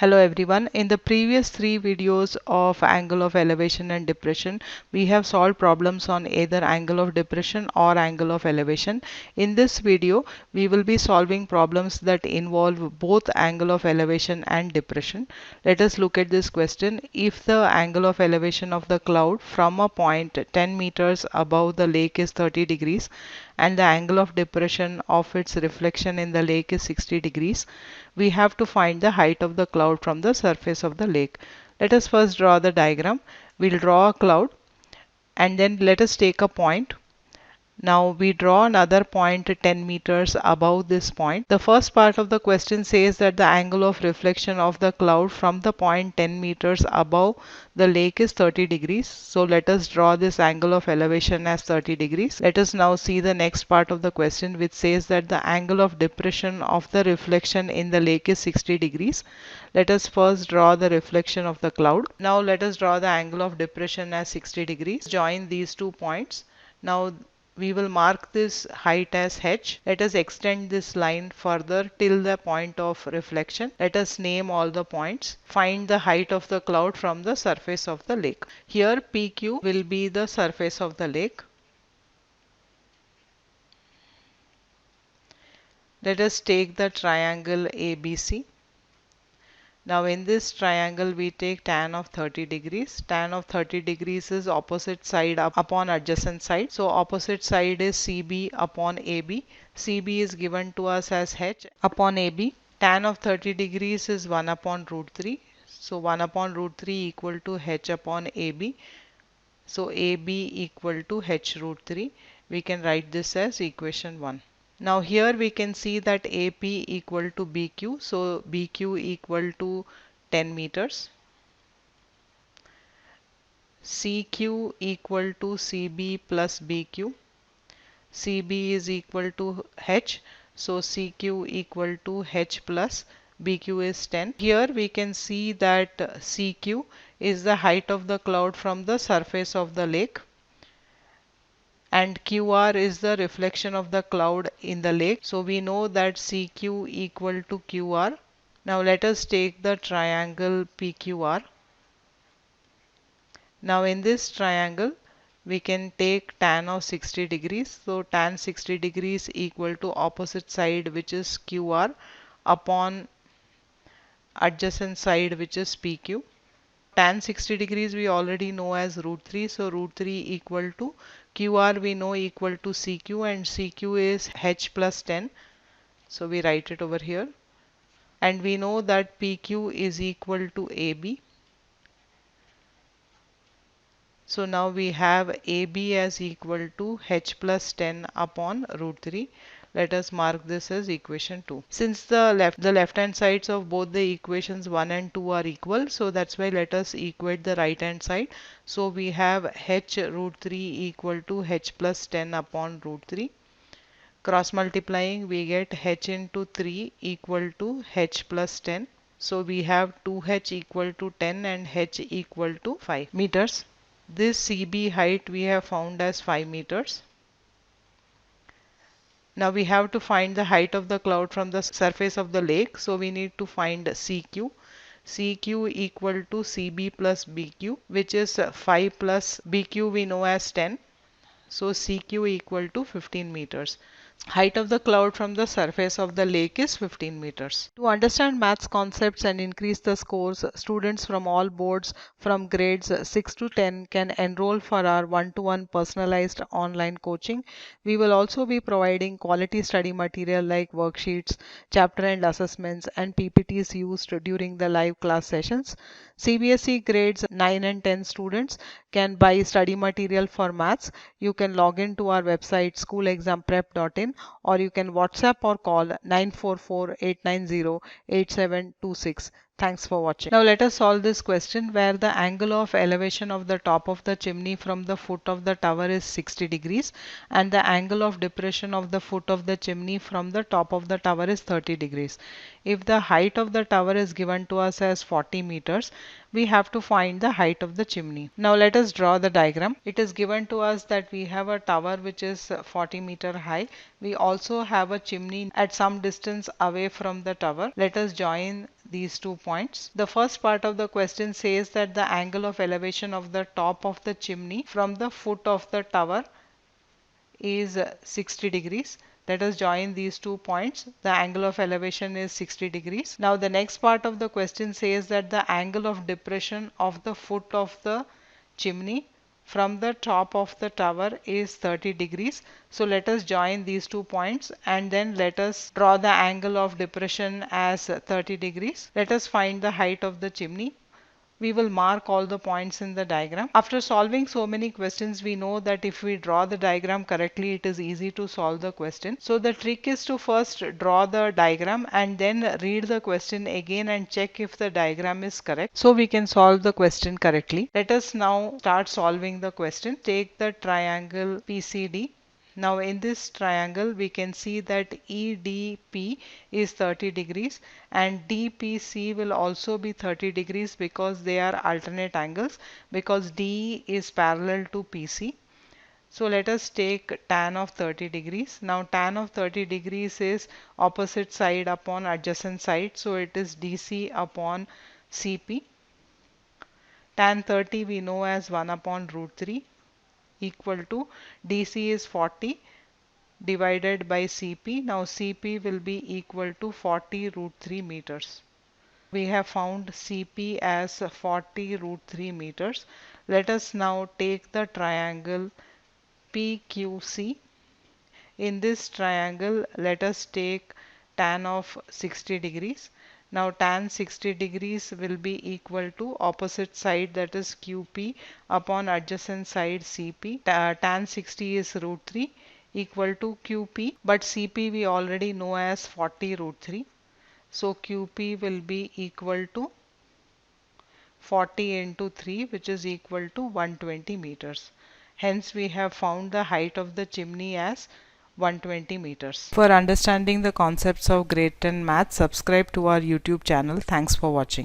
Hello everyone. In the previous three videos of angle of elevation and depression, we have solved problems on either angle of depression or angle of elevation. In this video, we will be solving problems that involve both angle of elevation and depression. Let us look at this question. If the angle of elevation of the cloud from a point 10 meters above the lake is 30 degrees and the angle of depression of its reflection in the lake is 60 degrees, we have to find the height of the cloud from the surface of the lake. Let us first draw the diagram. We'll draw a cloud and then let us take a point. Now we draw another point 10 meters above this point. The first part of the question says that the angle of reflection of the cloud from the point 10 meters above the lake is 30 degrees. So let us draw this angle of elevation as 30 degrees. Let us now see the next part of the question, which says that the angle of depression of the reflection in the lake is 60 degrees. Let us first draw the reflection of the cloud. Now let us draw the angle of depression as 60 degrees. Join these two points. Now we will mark this height as h. Let us extend this line further till the point of reflection. Let us name all the points. Find the height of the cloud from the surface of the lake. Here PQ will be the surface of the lake. Let us take the triangle ABC. Now in this triangle we take tan of 30 degrees. Tan of 30 degrees is opposite side upon adjacent side. So opposite side is CB upon AB. CB is given to us as H upon AB. Tan of 30 degrees is 1 upon root 3. So 1 upon root 3 equal to H upon AB. So AB equal to H root 3. We can write this as equation 1. Now here we can see that AP equal to BQ. So BQ equal to 10 meters. CQ equal to CB plus BQ. CB is equal to H. So CQ equal to H plus BQ is 10. Here we can see that CQ is the height of the cloud from the surface of the lake, and QR is the reflection of the cloud in the lake. So we know that CQ equal to QR. Now let us take the triangle PQR. Now in this triangle we can take tan of 60 degrees. So tan 60 degrees equal to opposite side, which is QR, upon adjacent side, which is PQ. Tan 60 degrees we already know as root 3. So root 3 equal to QR we know equal to CQ, and CQ is H plus 10. So we write it over here. And we know that PQ is equal to AB. So now we have AB as equal to H plus 10 upon root 3. Let us mark this as equation 2. Since the left hand sides of both the equations 1 and 2 are equal, so that's why let us equate the right hand side. So we have H root 3 equal to H plus 10 upon root 3. Cross multiplying we get H into 3 equal to H plus 10. So we have 2H equal to 10 and H equal to 5 meters. This CB height we have found as 5 meters. Now we have to find the height of the cloud from the surface of the lake. So we need to find CQ. CQ equal to CB plus BQ, which is 5 plus BQ we know as 10. So CQ equal to 15 meters. Height of the cloud from the surface of the lake is 15 meters. To understand maths concepts and increase the scores, students from all boards from grades 6 to 10 can enroll for our one-to-one personalized online coaching. We will also be providing quality study material like worksheets, chapter and assessments, and PPTs used during the live class sessions. CBSE grades 9 and 10 students can buy study material for maths. You can log in to our website schoolexamprep.in, or you can WhatsApp or call 944-890-8726. Thanks for watching. Now let us solve this question where the angle of elevation of the top of the chimney from the foot of the tower is 60 degrees and the angle of depression of the foot of the chimney from the top of the tower is 30 degrees. If the height of the tower is given to us as 40 meters, we have to find the height of the chimney. Now let us draw the diagram. It is given to us that we have a tower which is 40 meter high. We also have a chimney at some distance away from the tower. Let us join these 2 points. The first part of the question says that the angle of elevation of the top of the chimney from the foot of the tower is 60 degrees. Let us join these 2 points. The angle of elevation is 60 degrees. Now the next part of the question says that the angle of depression of the foot of the chimney from the top of the tower is 30 degrees. So let us join these 2 points and then let us draw the angle of depression as 30 degrees. Let us find the height of the chimney. We will mark all the points in the diagram. After solving so many questions, we know that if we draw the diagram correctly, it is easy to solve the question. So the trick is to first draw the diagram and then read the question again and check if the diagram is correct, so we can solve the question correctly. Let us now start solving the question. Take the triangle PCD. Now in this triangle we can see that EDP is 30 degrees and DPC will also be 30 degrees because they are alternate angles, because DE is parallel to PC. So let us take tan of 30 degrees. Now tan of 30 degrees is opposite side upon adjacent side, so it is DC upon CP. Tan 30 we know as 1 upon root 3 equal to DC is 40 divided by CP. Now CP will be equal to 40 root 3 meters. We have found CP as 40 root 3 meters. Let us now take the triangle PQC. In this triangle, let us take tan of 60 degrees. Now tan 60 degrees will be equal to opposite side, that is QP, upon adjacent side CP. Tan 60 is root 3 equal to QP, but CP we already know as 40 root 3. So QP will be equal to 40 into 3, which is equal to 120 meters. Hence we have found the height of the chimney as 120 meters. For understanding the concepts of grade 10 math, subscribe to our YouTube channel. Thanks for watching.